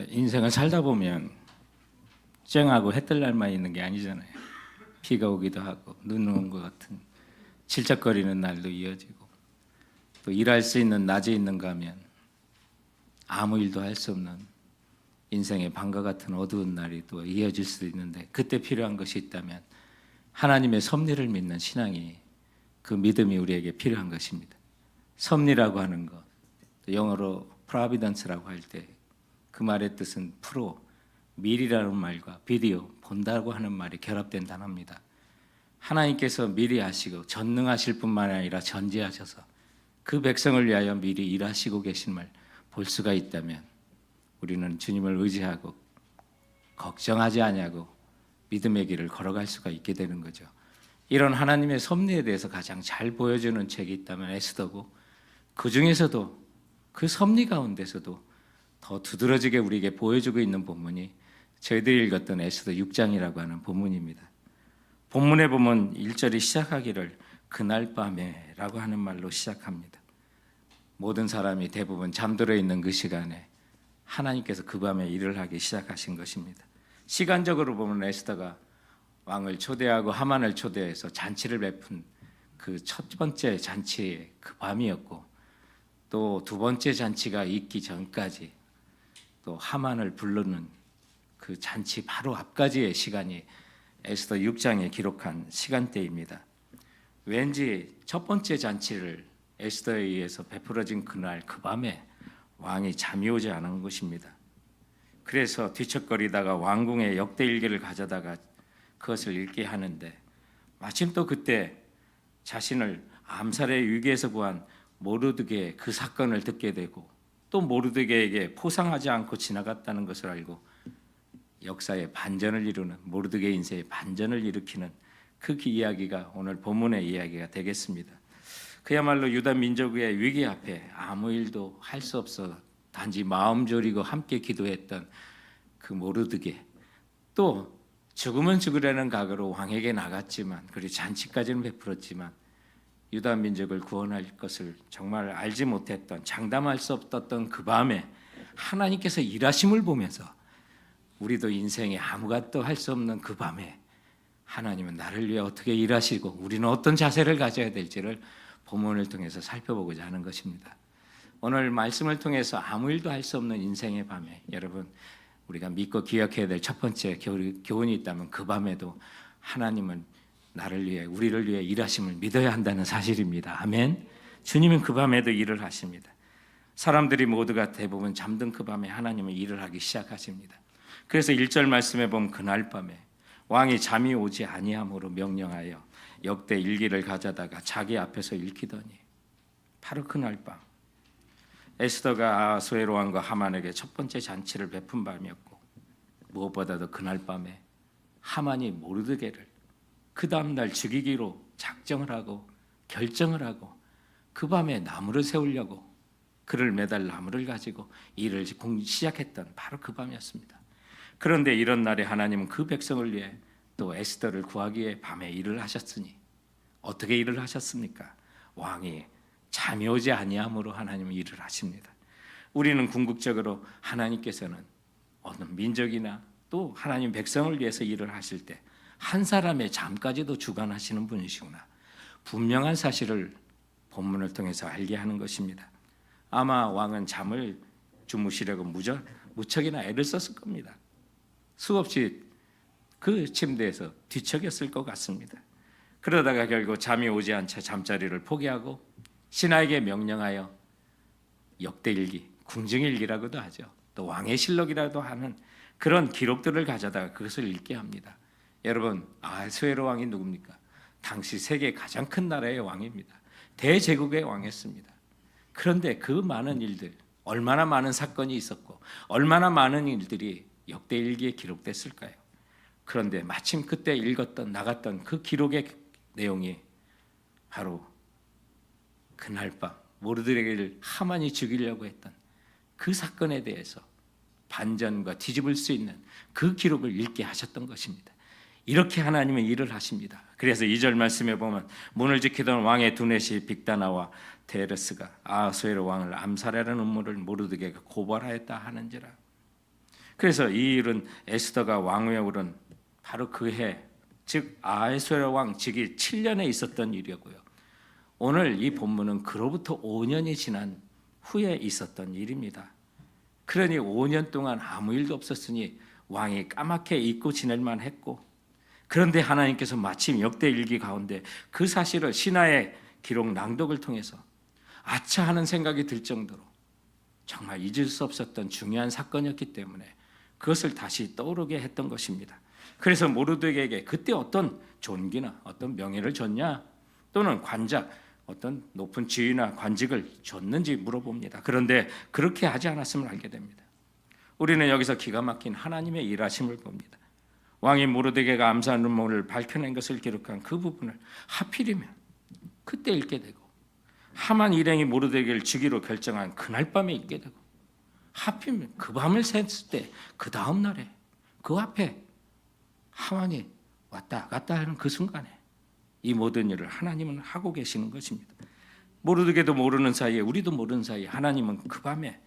인생을 살다 보면 쨍하고 해뜰 날만 있는 게 아니잖아요. 비가 오기도 하고 눈 오는 것 같은 질척거리는 날도 이어지고, 또 일할 수 있는 낮에 있는가 하면 아무 일도 할 수 없는 인생의 밤과 같은 어두운 날이 또 이어질 수도 있는데, 그때 필요한 것이 있다면 하나님의 섭리를 믿는 신앙이, 그 믿음이 우리에게 필요한 것입니다. 섭리라고 하는 것, 영어로 providence라고 할 때 그 말의 뜻은 미리라는 말과 비디오, 본다고 하는 말이 결합된 단어입니다. 하나님께서 미리 아시고 전능하실 뿐만 아니라 전지하셔서 그 백성을 위하여 미리 일하시고 계심을 볼 수가 있다면, 우리는 주님을 의지하고 걱정하지 아니하고 믿음의 길을 걸어갈 수가 있게 되는 거죠. 이런 하나님의 섭리에 대해서 가장 잘 보여주는 책이 있다면 에스더고, 그 중에서도 그 섭리 가운데서도 더 두드러지게 우리에게 보여주고 있는 본문이 저희들이 읽었던 에스더 6장이라고 하는 본문입니다. 본문에 보면 1절이 시작하기를 그날 밤에 라고 하는 말로 시작합니다. 모든 사람이 대부분 잠들어 있는 그 시간에 하나님께서 그 밤에 일을 하기 시작하신 것입니다. 시간적으로 보면 에스더가 왕을 초대하고 하만을 초대해서 잔치를 베푼 그 첫 번째 잔치의 그 밤이었고, 또 두 번째 잔치가 있기 전까지 또 하만을 부르는 그 잔치 바로 앞까지의 시간이 에스더 6장에 기록한 시간대입니다. 왠지 첫 번째 잔치를 에스더에 의해서 베풀어진 그날 그 밤에 왕이 잠이 오지 않은 것입니다. 그래서 뒤척거리다가 왕궁에 역대일기를 가져다가 그것을 읽게 하는데, 마침 또 그때 자신을 암살의 위기에서 구한 모르드게의 그 사건을 듣게 되고, 또 모르드게에게 포상하지 않고 지나갔다는 것을 알고 역사의 반전을 이루는, 모르드게 인생의 반전을 일으키는 그 이야기가 오늘 본문의 이야기가 되겠습니다. 그야말로 유다 민족의 위기 앞에 아무 일도 할 수 없어 단지 마음 졸이고 함께 기도했던 그 모르드게, 또 죽으면 죽으려는 각오로 왕에게 나갔지만, 그리고 잔치까지는 베풀었지만 유다 민족을 구원할 것을 정말 알지 못했던, 장담할 수 없었던 그 밤에 하나님께서 일하심을 보면서, 우리도 인생에 아무것도 할 수 없는 그 밤에 하나님은 나를 위해 어떻게 일하시고 우리는 어떤 자세를 가져야 될지를 본문을 통해서 살펴보고자 하는 것입니다. 오늘 말씀을 통해서 아무 일도 할 수 없는 인생의 밤에, 여러분 우리가 믿고 기억해야 될 첫 번째 교훈이 있다면 그 밤에도 하나님은 나를 위해, 우리를 위해 일하심을 믿어야 한다는 사실입니다. 아멘. 주님은 그 밤에도 일을 하십니다. 사람들이 모두가 대부분 잠든 그 밤에 하나님은 일을 하기 시작하십니다. 그래서 1절 말씀에 보면 그날 밤에 왕이 잠이 오지 아니함으로 명령하여 역대 일기를 가져다가 자기 앞에서 읽히더니, 바로 그날 밤 에스더가 아하수에로 왕과 하만에게 첫 번째 잔치를 베푼 밤이었고, 무엇보다도 그날 밤에 하만이 모르드게를 그 다음날 죽이기로 작정을 하고 결정을 하고, 그 밤에 나무를 세우려고 그를 매달 나무를 가지고 일을 시작했던 바로 그 밤이었습니다. 그런데 이런 날에 하나님은 그 백성을 위해 또 에스더를 구하기 위해 밤에 일을 하셨으니, 어떻게 일을 하셨습니까? 왕이 잠이 오지 아니함으로 하나님은 일을 하십니다. 우리는 궁극적으로 하나님께서는 어느 민족이나 또 하나님 백성을 위해서 일을 하실 때 한 사람의 잠까지도 주관하시는 분이시구나, 분명한 사실을 본문을 통해서 알게 하는 것입니다. 아마 왕은 잠을 주무시려고 무척이나 애를 썼을 겁니다. 수없이 그 침대에서 뒤척였을 것 같습니다. 그러다가 결국 잠이 오지 않자 잠자리를 포기하고 신하에게 명령하여 역대일기, 궁정일기라고도 하죠, 또 왕의 실록이라도 하는 그런 기록들을 가져다가 그것을 읽게 합니다. 여러분, 아하수에로 왕이 누굽니까? 당시 세계 가장 큰 나라의 왕입니다. 대제국의 왕이었습니다. 그런데 그 많은 일들, 얼마나 많은 사건이 있었고 얼마나 많은 일들이 역대일기에 기록됐을까요? 그런데 마침 그때 읽었던, 나갔던 그 기록의 내용이 바로 그날 밤 모르드게를 하만이 죽이려고 했던 그 사건에 대해서 반전과 뒤집을 수 있는 그 기록을 읽게 하셨던 것입니다. 이렇게 하나님은 일을 하십니다. 그래서 2절 말씀에 보면 문을 지키던 왕의 두넷이 빅다나와 테레스가 아하수에로 왕을 암살하려는 음모를 모르드게가 고발하였다 하는지라. 그래서 이 일은 에스더가 왕위에 오른 바로 그 해, 즉 아하수에로 왕 즉위 7년에 있었던 일이고요. 오늘 이 본문은 그로부터 5년이 지난 후에 있었던 일입니다. 그러니 5년 동안 아무 일도 없었으니 왕이 까맣게 잊고 지낼만 했고, 그런데 하나님께서 마침 역대일기 가운데 그 사실을 신하의 기록 낭독을 통해서 아차 하는 생각이 들 정도로 정말 잊을 수 없었던 중요한 사건이었기 때문에 그것을 다시 떠오르게 했던 것입니다. 그래서 모르드게에게 그때 어떤 존귀나 어떤 명예를 줬냐, 또는 관작, 어떤 높은 지위나 관직을 줬는지 물어봅니다. 그런데 그렇게 하지 않았음을 알게 됩니다. 우리는 여기서 기가 막힌 하나님의 일하심을 봅니다. 왕이 모르드게가 암산 음모를 밝혀낸 것을 기록한 그 부분을 하필이면 그때 읽게 되고, 하만 일행이 모르드게를 죽이로 결정한 그날 밤에 읽게 되고, 하필이면 그 밤을 샜을 때 그 다음 날에 그 앞에 하만이 왔다 갔다 하는 그 순간에 이 모든 일을 하나님은 하고 계시는 것입니다. 모르드게도 모르는 사이에, 우리도 모르는 사이에 하나님은 그 밤에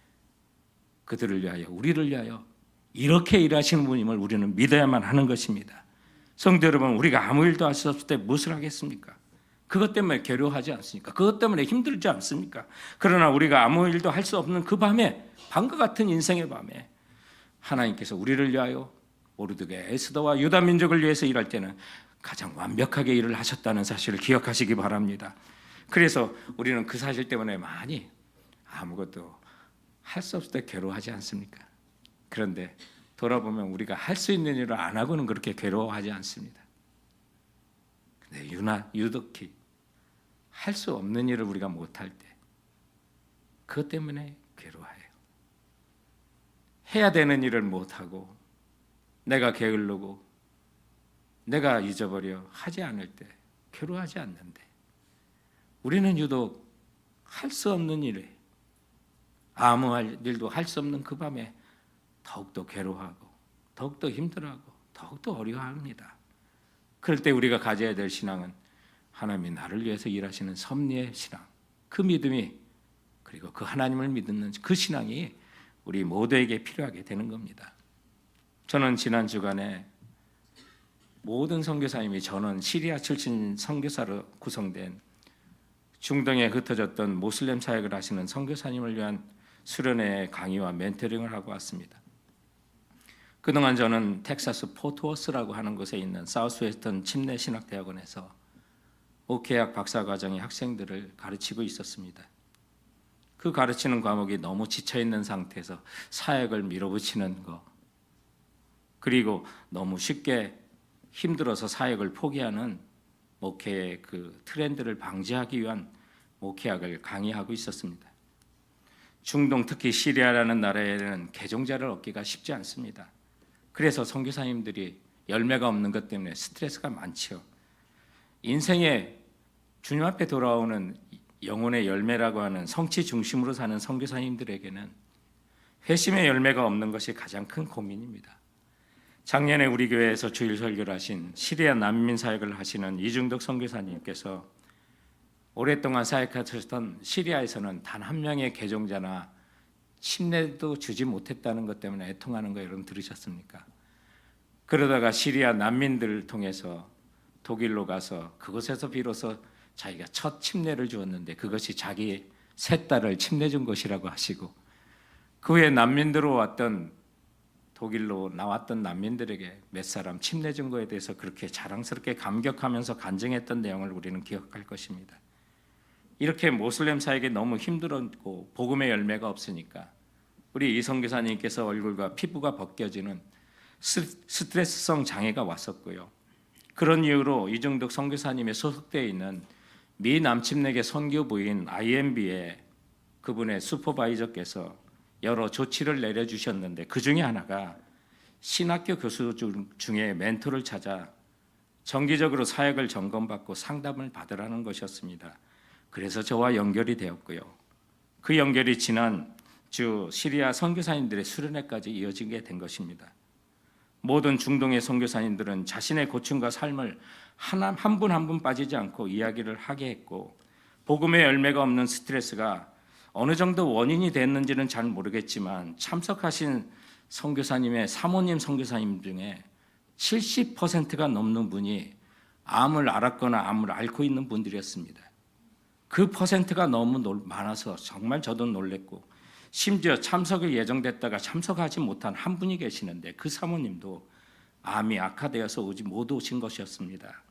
그들을 위하여, 우리를 위하여 이렇게 일하시는 분임을 우리는 믿어야만 하는 것입니다. 성도 여러분, 우리가 아무 일도 할 수 없을 때 무엇을 하겠습니까? 그것 때문에 괴로워하지 않습니까? 그것 때문에 힘들지 않습니까? 그러나 우리가 아무 일도 할 수 없는 그 밤에, 밤과 같은 인생의 밤에 하나님께서 우리를 위하여 모르드게, 에스더와 유다 민족을 위해서 일할 때는 가장 완벽하게 일을 하셨다는 사실을 기억하시기 바랍니다. 그래서 우리는 그 사실 때문에 많이 아무것도 할 수 없을 때 괴로워하지 않습니까? 그런데 돌아보면 우리가 할 수 있는 일을 안 하고는 그렇게 괴로워하지 않습니다. 근데 유독히 할 수 없는 일을 우리가 못할 때 그것 때문에 괴로워해요. 해야 되는 일을 못하고 내가 게을르고 내가 잊어버려 하지 않을 때 괴로워하지 않는데, 우리는 유독 할 수 없는 일에, 아무 일도 할 수 없는 그 밤에 더욱더 괴로워하고 더욱더 힘들어하고 더욱더 어려워합니다. 그럴 때 우리가 가져야 될 신앙은 하나님이 나를 위해서 일하시는 섭리의 신앙, 그 믿음이, 그리고 그 하나님을 믿는 그 신앙이 우리 모두에게 필요하게 되는 겁니다. 저는 지난 주간에 모든 선교사님이, 저는 시리아 출신 선교사로 구성된 중동에 흩어졌던 모슬렘 사역을 하시는 선교사님을 위한 수련회 강의와 멘토링을 하고 왔습니다. 그동안 저는 텍사스 포트워스라고 하는 곳에 있는 사우스웨스턴 침례신학대학원에서 목회학 박사과정의 학생들을 가르치고 있었습니다. 그 가르치는 과목이 너무 지쳐있는 상태에서 사역을 밀어붙이는 것, 그리고 너무 쉽게 힘들어서 사역을 포기하는 목회의 그 트렌드를 방지하기 위한 목회학을 강의하고 있었습니다. 중동, 특히 시리아라는 나라에는 개종자를 얻기가 쉽지 않습니다. 그래서 선교사님들이 열매가 없는 것 때문에 스트레스가 많죠. 인생에 주님 앞에 돌아오는 영혼의 열매라고 하는 성취 중심으로 사는 선교사님들에게는 회심의 열매가 없는 것이 가장 큰 고민입니다. 작년에 우리 교회에서 주일 설교를 하신 시리아 난민 사역을 하시는 이중덕 선교사님께서 오랫동안 사역하셨던 시리아에서는 단 한 명의 개종자나 침례도 주지 못했다는 것 때문에 애통하는 거 여러분 들으셨습니까? 그러다가 시리아 난민들을 통해서 독일로 가서 그곳에서 비로소 자기가 첫 침례를 주었는데, 그것이 자기 세 딸을 침례 준 것이라고 하시고, 그 후에 난민들로 왔던, 독일로 나왔던 난민들에게 몇 사람 침례 준 거에 대해서 그렇게 자랑스럽게 감격하면서 간증했던 내용을 우리는 기억할 것입니다. 이렇게 모슬렘 사역이 너무 힘들었고 복음의 열매가 없으니까 우리 이 선교사님께서 얼굴과 피부가 벗겨지는 스트레스성 장애가 왔었고요. 그런 이유로 이중덕 선교사님의 소속되어 있는 미 남침내계 선교부인 IMB에 그분의 슈퍼바이저께서 여러 조치를 내려주셨는데, 그 중에 하나가 신학교 교수 중에 멘토를 찾아 정기적으로 사역을 점검받고 상담을 받으라는 것이었습니다. 그래서 저와 연결이 되었고요. 그 연결이 지난 주 시리아 선교사님들의 수련회까지 이어지게 된 것입니다. 모든 중동의 선교사님들은 자신의 고충과 삶을 한 분 한 분 빠지지 않고 이야기를 하게 했고, 복음의 열매가 없는 스트레스가 어느 정도 원인이 됐는지는 잘 모르겠지만 참석하신 선교사님의 사모님 선교사님 중에 70%가 넘는 분이 암을 앓았거나 암을 앓고 있는 분들이었습니다. 그 퍼센트가 너무 많아서 정말 저도 놀랬고, 심지어 참석을 예정됐다가 참석하지 못한 한 분이 계시는데 그 사모님도 암이 악화되어서 못 오신 것이었습니다.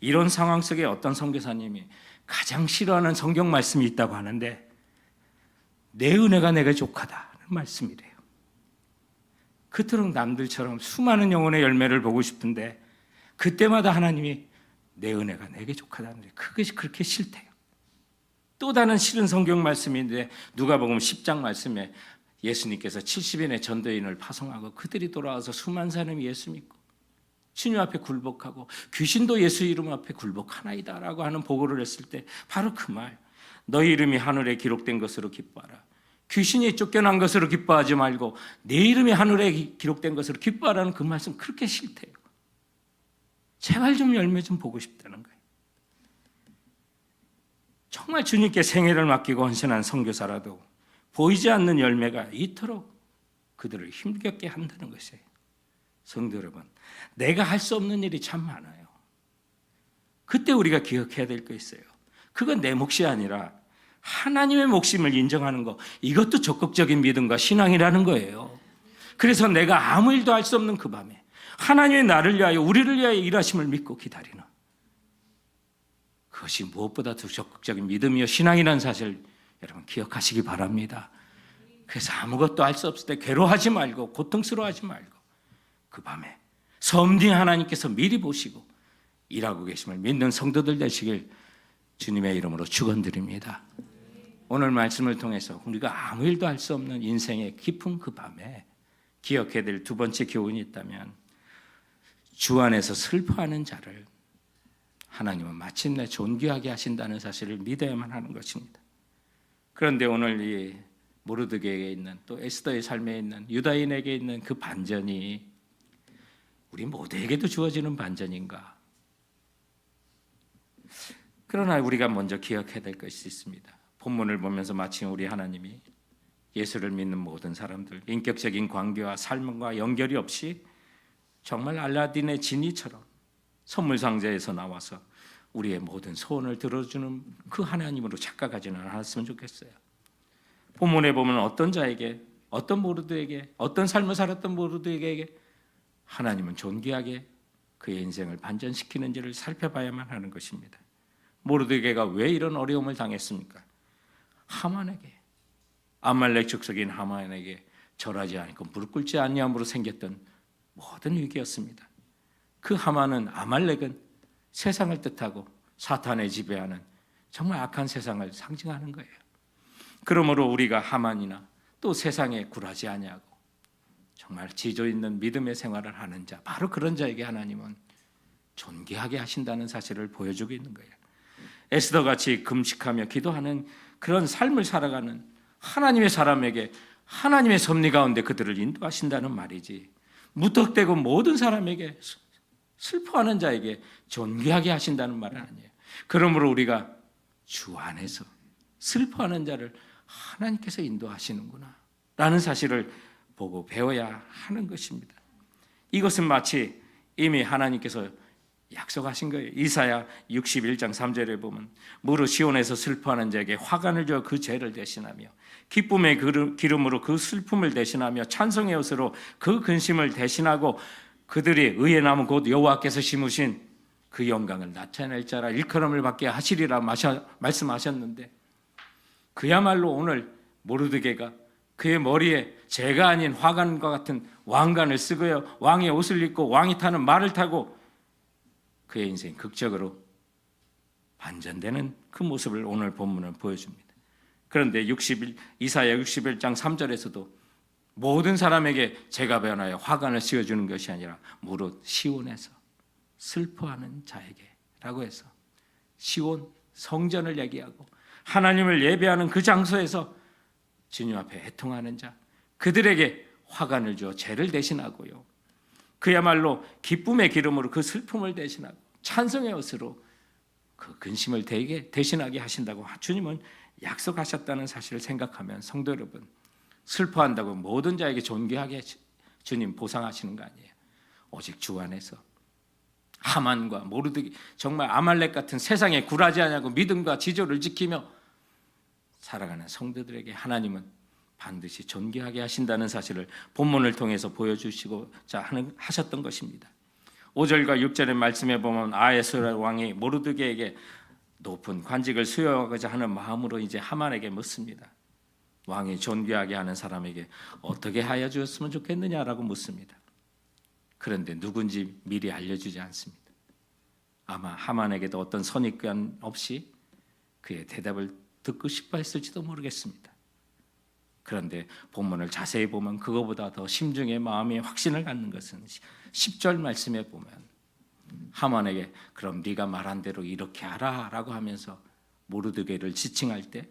이런 상황 속에 어떤 선교사님이 가장 싫어하는 성경 말씀이 있다고 하는데, 내 은혜가 내게 족하다는 말씀이래요. 그토록 남들처럼 수많은 영혼의 열매를 보고 싶은데 그때마다 하나님이 내 은혜가 내게 족하다는데 그것이 그렇게 싫대요. 또 다른 싫은 성경 말씀인데 누가복음 10장 말씀에 예수님께서 70인의 전도인을 파송하고 그들이 돌아와서 수많은 사람이 예수 믿고 주님 앞에 굴복하고 귀신도 예수 이름 앞에 굴복하나이다 라고 하는 보고를 했을 때 바로 그 말, 너희 이름이 하늘에 기록된 것으로 기뻐하라. 귀신이 쫓겨난 것으로 기뻐하지 말고 내 이름이 하늘에 기록된 것으로 기뻐하라는 그 말씀 그렇게 싫대요. 제발 좀 열매 좀 보고 싶다는 거예요. 정말 주님께 생애를 맡기고 헌신한 선교사라도 보이지 않는 열매가 이토록 그들을 힘겹게 한다는 것이에요. 성도 여러분, 내가 할 수 없는 일이 참 많아요. 그때 우리가 기억해야 될 거 있어요. 그건 내 몫이 아니라 하나님의 몫임을 인정하는 거, 이것도 적극적인 믿음과 신앙이라는 거예요. 그래서 내가 아무 일도 할 수 없는 그 밤에 하나님의 나를 위하여 우리를 위하여 일하심을 믿고 기다리는, 그것이 무엇보다도 적극적인 믿음이요 신앙이라는 사실 여러분 기억하시기 바랍니다. 그래서 아무것도 할 수 없을 때 괴로워하지 말고 고통스러워하지 말고 그 밤에 섭리 하나님께서 미리 보시고 일하고 계심을 믿는 성도들 되시길 주님의 이름으로 축원드립니다. 오늘 말씀을 통해서 우리가 아무 일도 할 수 없는 인생의 깊은 그 밤에 기억해야 될 두 번째 교훈이 있다면, 주 안에서 슬퍼하는 자를 하나님은 마침내 존귀하게 하신다는 사실을 믿어야만 하는 것입니다. 그런데 오늘 이 모르드게에 있는, 또 에스더의 삶에 있는, 유다인에게 있는 그 반전이 우리 모두에게도 주어지는 반전인가? 그러나 우리가 먼저 기억해야 될 것이 있습니다. 본문을 보면서 마치 우리 하나님이 예수를 믿는 모든 사람들, 인격적인 관계와 삶과 연결이 없이 정말 알라딘의 지니처럼 선물 상자에서 나와서 우리의 모든 소원을 들어주는 그 하나님으로 착각하지는 않았으면 좋겠어요. 본문에 보면 어떤 자에게, 어떤 모르드에게, 어떤 삶을 살았던 모르드에게 하나님은 존귀하게 그의 인생을 반전시키는지를 살펴봐야만 하는 것입니다. 모르드게가 왜 이런 어려움을 당했습니까? 하만에게, 아말렉 족속인 하만에게 절하지 않고 무릎 꿇지 아니함으로 생겼던 모든 위기였습니다. 그 하만은, 아말렉은 세상을 뜻하고 사탄의 지배하는 정말 악한 세상을 상징하는 거예요. 그러므로 우리가 하만이나 또 세상에 굴하지 아니하고 정말 지조 있는 믿음의 생활을 하는 자, 바로 그런 자에게 하나님은 존귀하게 하신다는 사실을 보여주고 있는 거예요. 에스더같이 금식하며 기도하는 그런 삶을 살아가는 하나님의 사람에게 하나님의 섭리 가운데 그들을 인도하신다는 말이지, 무턱대고 모든 사람에게, 슬퍼하는 자에게 존귀하게 하신다는 말은 아니에요. 그러므로 우리가 주 안에서 슬퍼하는 자를 하나님께서 인도하시는구나 라는 사실을 보고 배워야 하는 것입니다. 이것은 마치 이미 하나님께서 약속하신 거예요. 이사야 61장 3절에 보면 무릇 시온에서 슬퍼하는 자에게 화관을 줘 그 죄를 대신하며 기쁨의 기름으로 그 슬픔을 대신하며 찬송의 옷으로 그 근심을 대신하고 그들이 의의 나무 곧 여호와께서 심으신 그 영광을 나타낼 자라 일컬음을 받게 하시리라 말씀하셨는데, 그야말로 오늘 모르드게가 그의 머리에 재가 아닌 화관과 같은 왕관을 쓰고요, 왕의 옷을 입고 왕이 타는 말을 타고 그의 인생 극적으로 반전되는 그 모습을 오늘 본문은 보여줍니다. 그런데 이사야 61장 3절에서도 모든 사람에게 재가 변하여 화관을 씌워주는 것이 아니라 무릇 시온에서 슬퍼하는 자에게 라고 해서 시온 성전을 얘기하고 하나님을 예배하는 그 장소에서 주님 앞에 애통하는 자, 그들에게 화관을 주어 죄를 대신하고요, 그야말로 기쁨의 기름으로 그 슬픔을 대신하고 찬송의 옷으로 그 근심을 대신하게 하신다고 주님은 약속하셨다는 사실을 생각하면 성도 여러분, 슬퍼한다고 모든 자에게 존귀하게 주님 보상하시는 거 아니에요. 오직 주 안에서 하만과 모르드게, 정말 아말렉 같은 세상에 굴하지 않냐고 믿음과 지조를 지키며 살아가는 성도들에게 하나님은 반드시 존귀하게 하신다는 사실을 본문을 통해서 보여주시고자 하셨던 것입니다. 5절과 6절의 말씀에 보면 아하수에로 왕이 모르드게에게 높은 관직을 수여하고자 하는 마음으로 이제 하만에게 묻습니다. 왕이 존귀하게 하는 사람에게 어떻게 하여 주었으면 좋겠느냐라고 묻습니다. 그런데 누군지 미리 알려주지 않습니다. 아마 하만에게도 어떤 선입견 없이 그의 대답을 듣고 싶어 했을지도 모르겠습니다. 그런데 본문을 자세히 보면 그거보다 더 심중의 마음이 확신을 갖는 것은 10절 말씀에 보면 하만에게 그럼 네가 말한 대로 이렇게 하라 라고 하면서 모르드게를 지칭할 때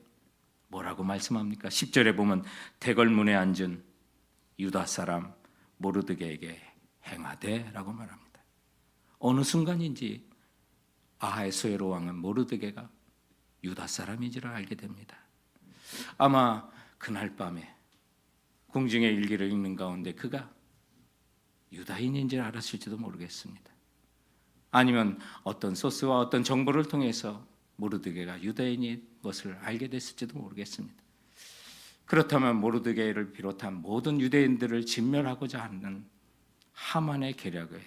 뭐라고 말씀합니까? 10절에 보면 대궐문에 앉은 유다 사람 모르드게에게 행하되 라고 말합니다. 어느 순간인지 아하수에로 왕은 모르드게가 유다 사람인지를 알게 됩니다. 아마 그날 밤에 궁중의 일기를 읽는 가운데 그가 유다인인지를 알았을지도 모르겠습니다. 아니면 어떤 소스와 어떤 정보를 통해서 모르드게가 유다인인 것을 알게 됐을지도 모르겠습니다. 그렇다면 모르드게를 비롯한 모든 유대인들을 진멸하고자 하는 하만의 계략에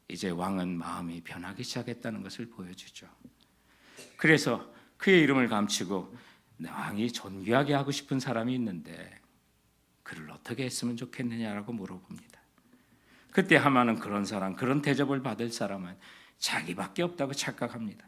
이제 왕은 마음이 변하기 시작했다는 것을 보여주죠. 그래서 그의 이름을 감추고 왕이 존귀하게 하고 싶은 사람이 있는데 그를 어떻게 했으면 좋겠느냐라고 물어봅니다. 그때 하만은 그런 사람, 그런 대접을 받을 사람은 자기밖에 없다고 착각합니다.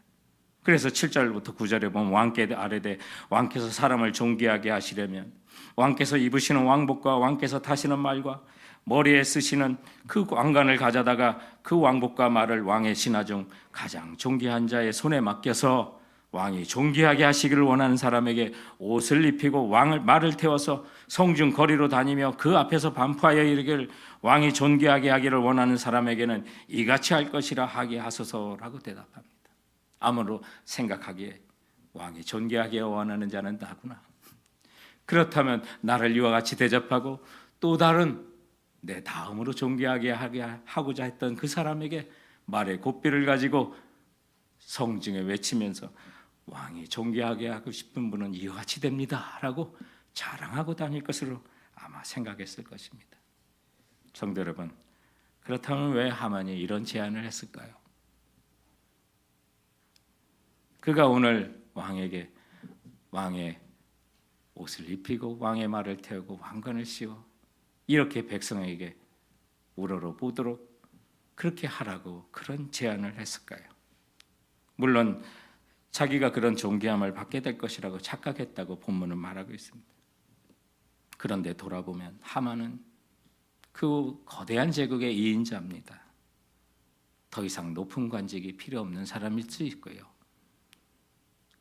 그래서 7절부터 9절에 보면 왕께 아뢰되 왕께서 사람을 존귀하게 하시려면 왕께서 입으시는 왕복과 왕께서 타시는 말과 머리에 쓰시는 그 왕관을 가져다가 그 왕복과 말을 왕의 신하 중 가장 존귀한 자의 손에 맡겨서 왕이 존귀하게 하시기를 원하는 사람에게 옷을 입히고 말을 태워서 성중 거리로 다니며 그 앞에서 반포하여 이르기를 왕이 존귀하게 하기를 원하는 사람에게는 이같이 할 것이라 하게 하소서라고 대답합니다. 아무로 생각하기에 왕이 존귀하게 원하는 자는 나구나. 그렇다면 나를 이와 같이 대접하고 또 다른 내 다음으로 존귀하게 하고자 했던 그 사람에게 말의 고삐를 가지고 성중에 외치면서 왕이 존귀하게 하고 싶은 분은 이와 같이 됩니다 라고 자랑하고 다닐 것으로 아마 생각했을 것입니다. 성도 여러분, 그렇다면 왜 하만이 이런 제안을 했을까요? 그가 오늘 왕에게 왕의 옷을 입히고 왕의 말을 태우고 왕관을 씌워 이렇게 백성에게 우러러보도록 그렇게 하라고 그런 제안을 했을까요? 물론 자기가 그런 존귀함을 받게 될 것이라고 착각했다고 본문은 말하고 있습니다. 그런데 돌아보면 하만은 그 거대한 제국의 2인자입니다. 더 이상 높은 관직이 필요 없는 사람일 수 있고요.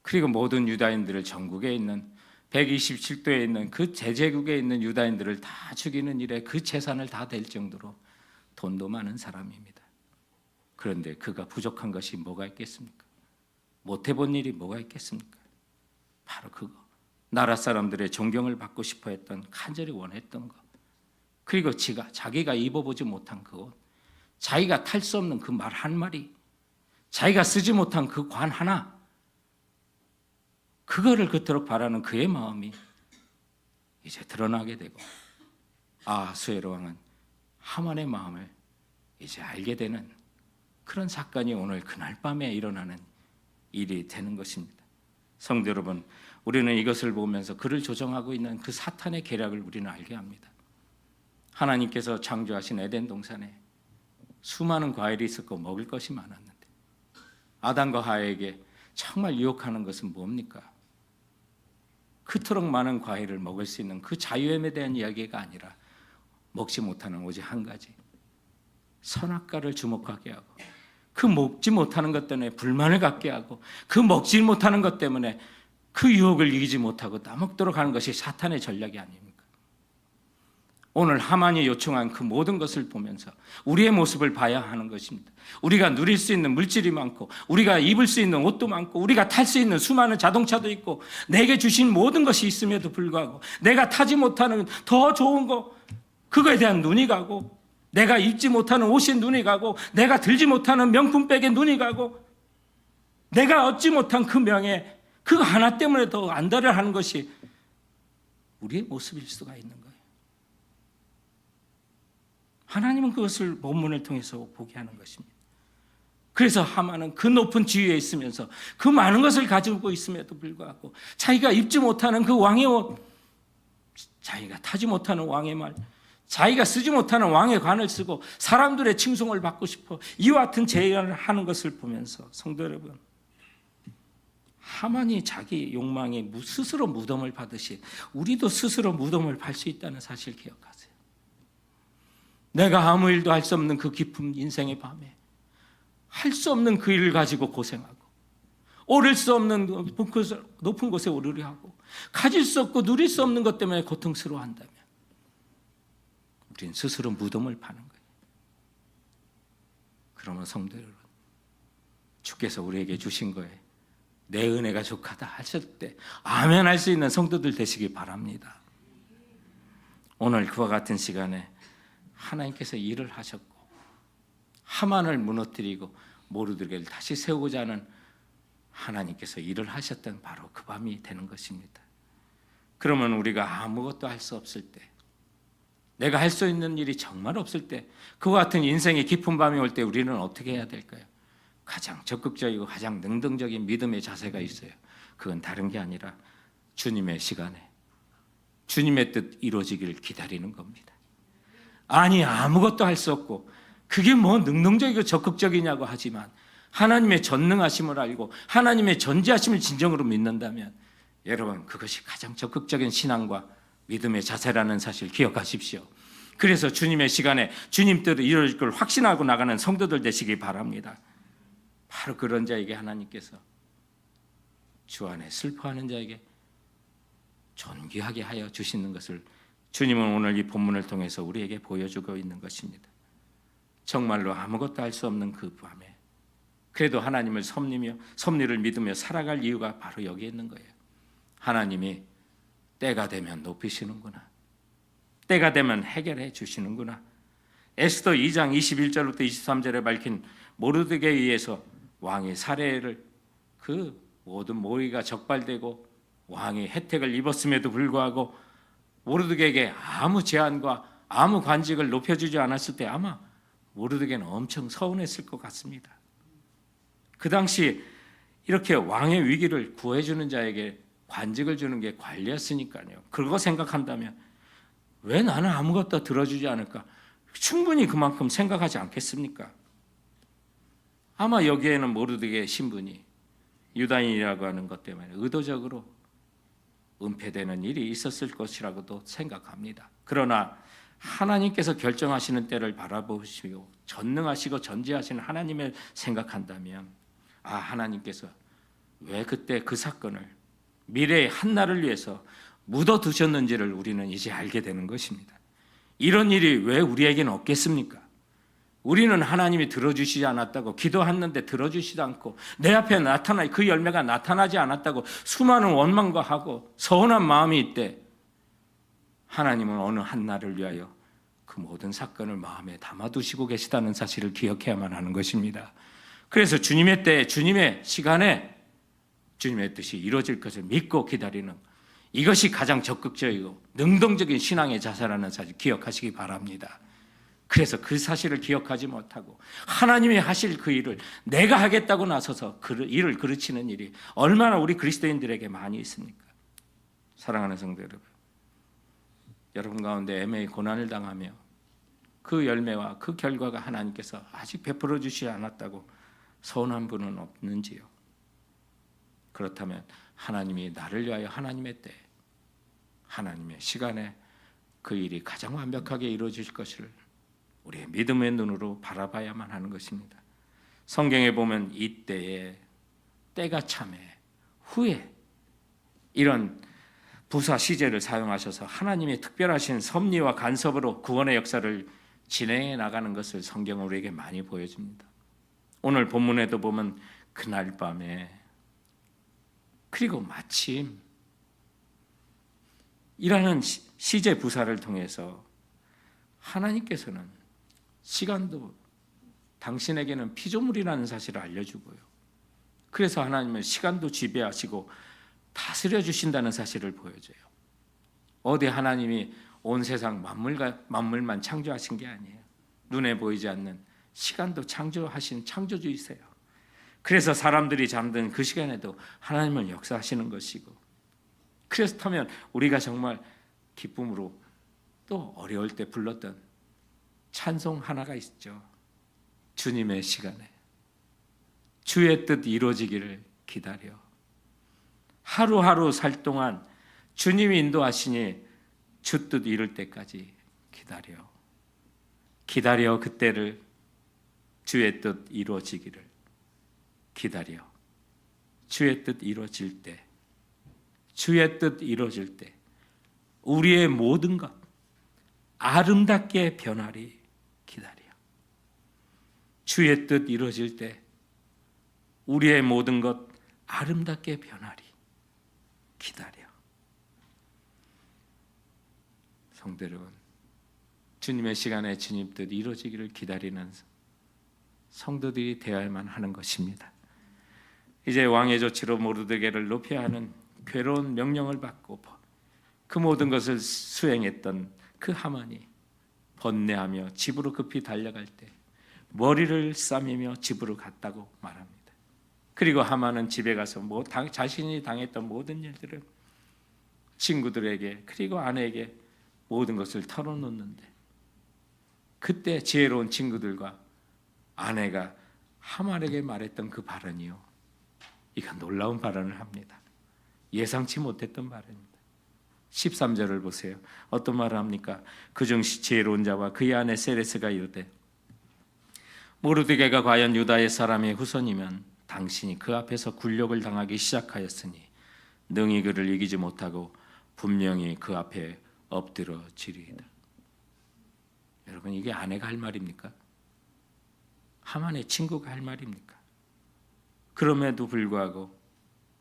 그리고 모든 유다인들을 전국에 있는 127도에 있는 그 제제국에 있는 유다인들을 다 죽이는 일에 그 재산을 다 댈 정도로 돈도 많은 사람입니다. 그런데 그가 부족한 것이 뭐가 있겠습니까? 못 해본 일이 뭐가 있겠습니까? 바로 그거. 나라 사람들의 존경을 받고 싶어 했던, 간절히 원했던 것. 그리고 자기가 입어보지 못한 그 옷, 자기가 탈 수 없는 그 말 한 마리, 자기가 쓰지 못한 그 관 하나, 그거를 그토록 바라는 그의 마음이 이제 드러나게 되고 아하수에로 왕은 하만의 마음을 이제 알게 되는 그런 사건이 오늘 그날 밤에 일어나는 일이 되는 것입니다. 성도 여러분, 우리는 이것을 보면서 그를 조정하고 있는 그 사탄의 계략을 우리는 알게 합니다. 하나님께서 창조하신 에덴 동산에 수많은 과일이 있었고 먹을 것이 많았는데 아담과 하와에게 정말 유혹하는 것은 뭡니까? 그토록 많은 과일을 먹을 수 있는 그 자유함에 대한 이야기가 아니라 먹지 못하는 오직 한 가지, 선악과를 주목하게 하고 그 먹지 못하는 것 때문에 불만을 갖게 하고 그 먹지 못하는 것 때문에 그 유혹을 이기지 못하고 따먹도록 하는 것이 사탄의 전략이 아닙니까? 오늘 하만이 요청한 그 모든 것을 보면서 우리의 모습을 봐야 하는 것입니다. 우리가 누릴 수 있는 물질이 많고 우리가 입을 수 있는 옷도 많고 우리가 탈 수 있는 수많은 자동차도 있고 내게 주신 모든 것이 있음에도 불구하고 내가 타지 못하는 더 좋은 거, 그거에 대한 눈이 가고 내가 입지 못하는 옷에 눈이 가고, 내가 들지 못하는 명품백에 눈이 가고, 내가 얻지 못한 그 명예, 그 하나 때문에 더 안달을 하는 것이 우리의 모습일 수가 있는 거예요. 하나님은 그것을 본문을 통해서 보게 하는 것입니다. 그래서 하만은 그 높은 지위에 있으면서 그 많은 것을 가지고 있음에도 불구하고 자기가 입지 못하는 그 왕의 옷, 자기가 타지 못하는 왕의 말, 자기가 쓰지 못하는 왕의 관을 쓰고 사람들의 칭송을 받고 싶어 이와 같은 제안을 하는 것을 보면서, 성도 여러분, 하만이 자기 욕망에 스스로 무덤을 파듯이 우리도 스스로 무덤을 팔 수 있다는 사실 기억하세요. 내가 아무 일도 할 수 없는 그 깊은 인생의 밤에 할 수 없는 그 일을 가지고 고생하고, 오를 수 없는 높은 곳에 오르려 하고, 가질 수 없고 누릴 수 없는 것 때문에 고통스러워한다면 우리는 스스로 무덤을 파는 거예요. 그러면 성도 여러분, 주께서 우리에게 주신 거예요. 내 은혜가 족하다 하실 때 아멘 할 수 있는 성도들 되시기 바랍니다. 오늘 그와 같은 시간에 하나님께서 일을 하셨고 하만을 무너뜨리고 모르드게를 다시 세우고자 하는 하나님께서 일을 하셨던 바로 그 밤이 되는 것입니다. 그러면 우리가 아무것도 할 수 없을 때, 내가 할 수 있는 일이 정말 없을 때, 그와 같은 인생의 깊은 밤이 올 때 우리는 어떻게 해야 될까요? 가장 적극적이고 가장 능동적인 믿음의 자세가 있어요. 그건 다른 게 아니라 주님의 시간에 주님의 뜻 이루어지기를 기다리는 겁니다. 아니, 아무것도 할 수 없고 그게 뭐 능동적이고 적극적이냐고 하지만 하나님의 전능하심을 알고 하나님의 전지하심을 진정으로 믿는다면 여러분, 그것이 가장 적극적인 신앙과 믿음의 자세라는 사실 기억하십시오. 그래서 주님의 시간에 주님 뜻을 이루어질 걸 확신하고 나가는 성도들 되시기 바랍니다. 바로 그런 자에게 하나님께서 주 안에 슬퍼하는 자에게 존귀하게 하여 주시는 것을 주님은 오늘 이 본문을 통해서 우리에게 보여주고 있는 것입니다. 정말로 아무것도 할 수 없는 그 밤에 그래도 하나님을 섭리를 믿으며 살아갈 이유가 바로 여기에 있는 거예요. 하나님이 때가 되면 높이시는구나, 때가 되면 해결해 주시는구나. 에스더 2장 21절부터 23절에 밝힌 모르드게에 의해서 왕의 살해를, 그 모든 모의가 적발되고 왕의 혜택을 입었음에도 불구하고 모르드게에게 아무 제한과 아무 관직을 높여주지 않았을 때 아마 모르드게는 엄청 서운했을 것 같습니다. 그 당시 이렇게 왕의 위기를 구해주는 자에게 관직을 주는 게 관리였으니까요. 그거 생각한다면 왜 나는 아무것도 들어주지 않을까? 충분히 그만큼 생각하지 않겠습니까? 아마 여기에는 모르드게의 신분이 유다인이라고 하는 것 때문에 의도적으로 은폐되는 일이 있었을 것이라고도 생각합니다. 그러나 하나님께서 결정하시는 때를 바라보시고 전능하시고 전지하시는 하나님을 생각한다면, 아, 하나님께서 왜 그때 그 사건을 미래의 한날을 위해서 묻어두셨는지를 우리는 이제 알게 되는 것입니다. 이런 일이 왜 우리에게는 없겠습니까? 우리는 하나님이 들어주시지 않았다고 기도했는데 들어주시지 않고 내 앞에 그 열매가 나타나지 않았다고 수많은 원망과 하고 서운한 마음이 있대, 하나님은 어느 한날을 위하여 그 모든 사건을 마음에 담아두시고 계시다는 사실을 기억해야만 하는 것입니다. 그래서 주님의 때, 주님의 시간에 주님의 뜻이 이루어질 것을 믿고 기다리는, 이것이 가장 적극적이고 능동적인 신앙의 자세라는 사실 기억하시기 바랍니다. 그래서 그 사실을 기억하지 못하고 하나님이 하실 그 일을 내가 하겠다고 나서서 그 일을 그르치는 일이 얼마나 우리 그리스도인들에게 많이 있습니까? 사랑하는 성도 여러분, 여러분 가운데 애매히 고난을 당하며 그 열매와 그 결과가 하나님께서 아직 베풀어 주시지 않았다고 서운한 분은 없는지요? 그렇다면 하나님이 나를 위하여 하나님의 때, 하나님의 시간에 그 일이 가장 완벽하게 이루어질 것을 우리의 믿음의 눈으로 바라봐야만 하는 것입니다. 성경에 보면 이때에, 때가 참에, 후에, 이런 부사 시제를 사용하셔서 하나님의 특별하신 섭리와 간섭으로 구원의 역사를 진행해 나가는 것을 성경은 우리에게 많이 보여줍니다. 오늘 본문에도 보면 그날 밤에, 그리고 마침 이라는 시제 부사를 통해서 하나님께서는 시간도 당신에게는 피조물이라는 사실을 알려주고요. 그래서 하나님은 시간도 지배하시고 다스려 주신다는 사실을 보여줘요. 어디 하나님이 온 세상 만물만 창조하신 게 아니에요. 눈에 보이지 않는 시간도 창조하신 창조주이세요. 그래서 사람들이 잠든 그 시간에도 하나님은 역사하시는 것이고, 그렇다면 우리가 정말 기쁨으로 또 어려울 때 불렀던 찬송 하나가 있죠. 주님의 시간에 주의 뜻 이루어지기를 기다려. 하루하루 살 동안 주님이 인도하시니 주 뜻 이룰 때까지 기다려. 기다려 그때를 주의 뜻 이루어지기를 기다려. 주의 뜻 이루어질 때, 주의 뜻 이루어질 때 우리의 모든 것 아름답게 변하리 기다려. 주의 뜻 이루어질 때 우리의 모든 것 아름답게 변하리 기다려. 성도 여러분, 주님의 시간에 주님 뜻 이루어지기를 기다리는 성도들이 되어야만 하는 것입니다. 이제 왕의 조치로 모르드게를 높여야 하는 괴로운 명령을 받고 그 모든 것을 수행했던 그 하만이 번뇌하며 집으로 급히 달려갈 때 머리를 싸매며 집으로 갔다고 말합니다. 그리고 하만은 집에 가서 자신이 당했던 모든 일들을 친구들에게 그리고 아내에게 모든 것을 털어놓는데, 그때 지혜로운 친구들과 아내가 하만에게 말했던 그 발언이요, 이건 놀라운 발언을 합니다. 예상치 못했던 발언입니다. 13절을 보세요. 어떤 말을 합니까? 그중 지혜로운 자와 그의 아내 세레스가 이르되, 모르드게가 과연 유다의 사람의 후손이면 당신이 그 앞에서 굴욕을 당하기 시작하였으니 능히 그를 이기지 못하고 분명히 그 앞에 엎드러지리이다. 여러분, 이게 아내가 할 말입니까? 하만의 친구가 할 말입니까? 그럼에도 불구하고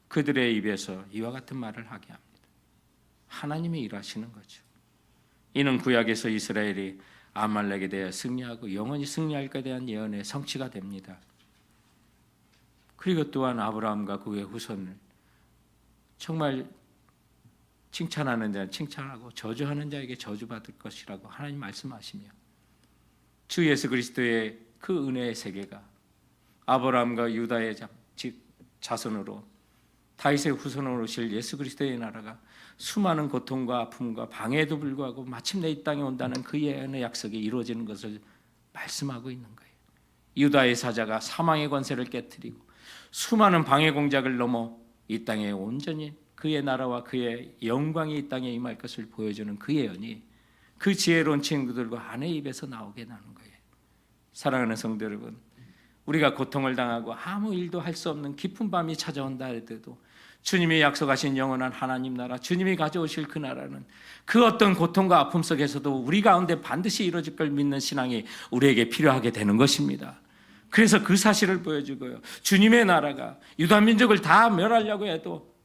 그들의 입에서 이와 같은 말을 하게 합니다. 하나님이 일하시는 거죠. 이는 구약에서 이스라엘이 아말렉에 대해 승리하고 영원히 승리할 것에 대한 예언의 성취가 됩니다. 그리고 또한 아브라함과 그의 후손을 정말 칭찬하는 자는 칭찬하고 저주하는 자에게 저주받을 것이라고 하나님 말씀하시며, 주 예수 그리스도의 그 은혜의 세계가 아브라함과 유다의 자손으로 다윗의 후손으로 오실 예수 그리스도의 나라가 수많은 고통과 아픔과 방해에도 불구하고 마침내 이 땅에 온다는 그 예언의 약속이 이루어지는 것을 말씀하고 있는 거예요. 유다의 사자가 사망의 권세를 깨뜨리고 수많은 방해 공작을 넘어 이 땅에 온전히 그의 나라와 그의 영광이 이 땅에 임할 것을 보여주는 그 예언이 그 지혜로운 친구들과 아내 입에서 나오게 나는 거예요. 사랑하는 성도 여러분, 우리가 고통을 당하고 아무 일도 할 수 없는 깊은 밤이 찾아온다 해도 주님이 약속하신 영원한 하나님 나라, 주님이 가져오실 그 나라는 그 어떤 고통과 아픔 속에서도 우리 가운데 반드시 이루어질 걸 믿는 신앙이 우리에게 필요하게 되는 것입니다. 그래서 그 사실을 보여주고요, 주님의 나라가 유다 민족을 다 멸하려고 해도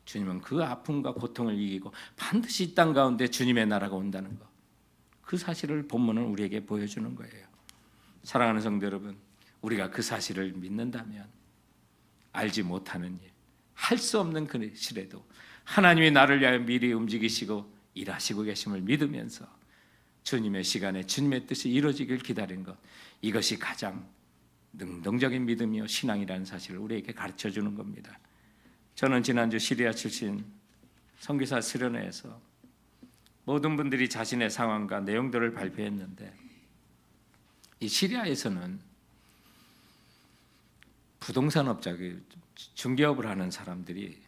주님은 그 아픔과 고통을 이기고 반드시 이 땅 가운데 주님의 나라가 온다는 것, 그 사실을 본문은 우리에게 보여주는 거예요. 사랑하는 성도 여러분, 우리가 그 사실을 믿는다면 알지 못하는 일, 할 수 없는 그 실에도 하나님이 나를 위하여 미리 움직이시고 일하시고 계심을 믿으면서 주님의 시간에 주님의 뜻이 이루어지길 기다리는 것, 이것이 가장 능동적인 믿음이요 신앙이라는 사실을 우리에게 가르쳐주는 겁니다. 저는 지난주 시리아 출신 선교사 수련회에서 모든 분들이 자신의 상황과 내용들을 발표했는데, 이 시리아에서는 부동산업자, 중개업을 하는 사람들이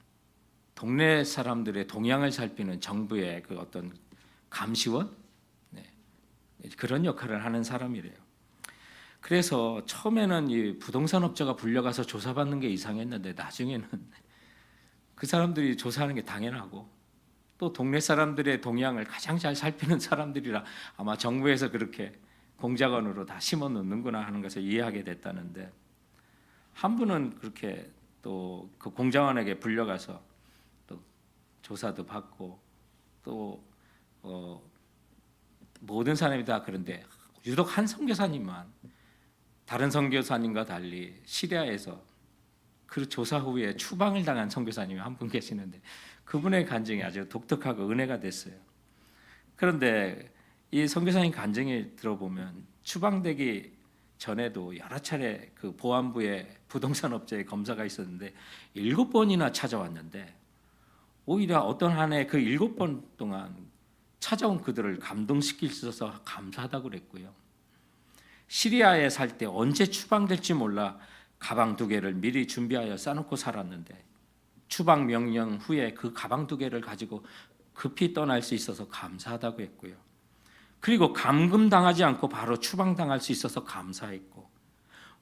동네 사람들의 동향을 살피는 정부의 그 어떤 감시원, 그런 역할을 하는 사람이래요. 그래서 처음에는 이 부동산업자가 불려가서 조사받는 게 이상했는데 나중에는 그 사람들이 조사하는 게 당연하고 또 동네 사람들의 동향을 가장 잘 살피는 사람들이라 아마 정부에서 그렇게 공작원으로 다 심어 놓는구나 하는 것을 이해하게 됐다는데, 한 분은 그렇게 또 그 공작원에게 불려가서 또 조사도 받고 또 모든 사람이 다 그런데 유독 한 선교사님만 다른 선교사님과 달리 시리아에서 그 조사 후에 추방을 당한 선교사님이 한 분 계시는데 그분의 간증이 아주 독특하고 은혜가 됐어요. 그런데 이 선교사님 간증을 들어보면 추방되기 전에도 여러 차례 그 보안부의 부동산 업체의 검사가 있었는데 7번이나 찾아왔는데 오히려 어떤 한 해 그 7번 동안 찾아온 그들을 감동시킬 수 있어서 감사하다고 그랬고요. 시리아에 살 때 언제 추방될지 몰라 가방 2개를 미리 준비하여 싸놓고 살았는데 추방 명령 후에 그 가방 2개를 가지고 급히 떠날 수 있어서 감사하다고 했고요. 그리고 감금당하지 않고 바로 추방당할 수 있어서 감사했고,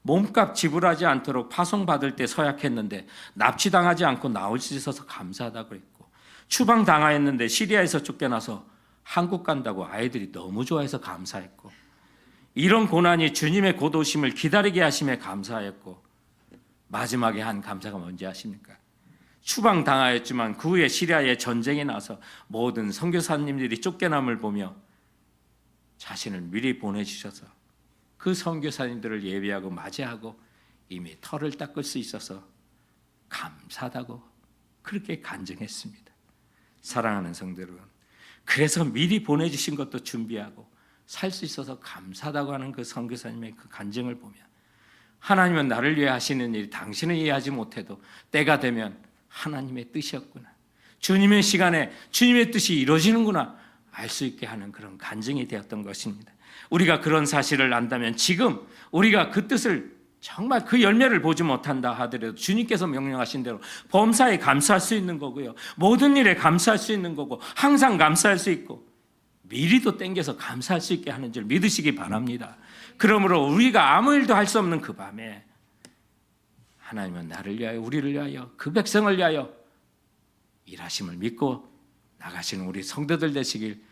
몸값 지불하지 않도록 파송받을 때 서약했는데 납치당하지 않고 나올 수 있어서 감사하다고 했고, 추방당하였는데 시리아에서 쫓겨나서 한국 간다고 아이들이 너무 좋아해서 감사했고, 이런 고난이 주님의 곧 오심을 기다리게 하심에 감사했고, 마지막에 한 감사가 뭔지 아십니까? 추방당하였지만 그 후에 시리아에 전쟁이 나서 모든 선교사님들이 쫓겨남을 보며 자신을 미리 보내주셔서 그 선교사님들을 예비하고 맞이하고 이미 털을 닦을 수 있어서 감사하다고 그렇게 간증했습니다. 사랑하는 성도 여러분, 그래서 미리 보내주신 것도 준비하고 살 수 있어서 감사하다고 하는 그 선교사님의 그 간증을 보면 하나님은 나를 위해 하시는 일이 당신을 이해하지 못해도 때가 되면 하나님의 뜻이었구나, 주님의 시간에 주님의 뜻이 이루어지는구나 알 수 있게 하는 그런 간증이 되었던 것입니다. 우리가 그런 사실을 안다면 지금 우리가 그 뜻을 정말 그 열매를 보지 못한다 하더라도 주님께서 명령하신 대로 범사에 감사할 수 있는 거고요, 모든 일에 감사할 수 있는 거고, 항상 감사할 수 있고 미리도 땡겨서 감사할 수 있게 하는 줄 믿으시기 바랍니다. 그러므로 우리가 아무 일도 할 수 없는 그 밤에 하나님은 나를 위하여, 우리를 위하여, 그 백성을 위하여 일하심을 믿고 나가시는 우리 성도들 되시길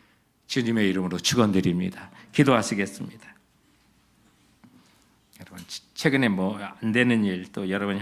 주님의 이름으로 축원드립니다. 기도하시겠습니다. 여러분, 최근에 뭐 안 되는 일, 또 여러분이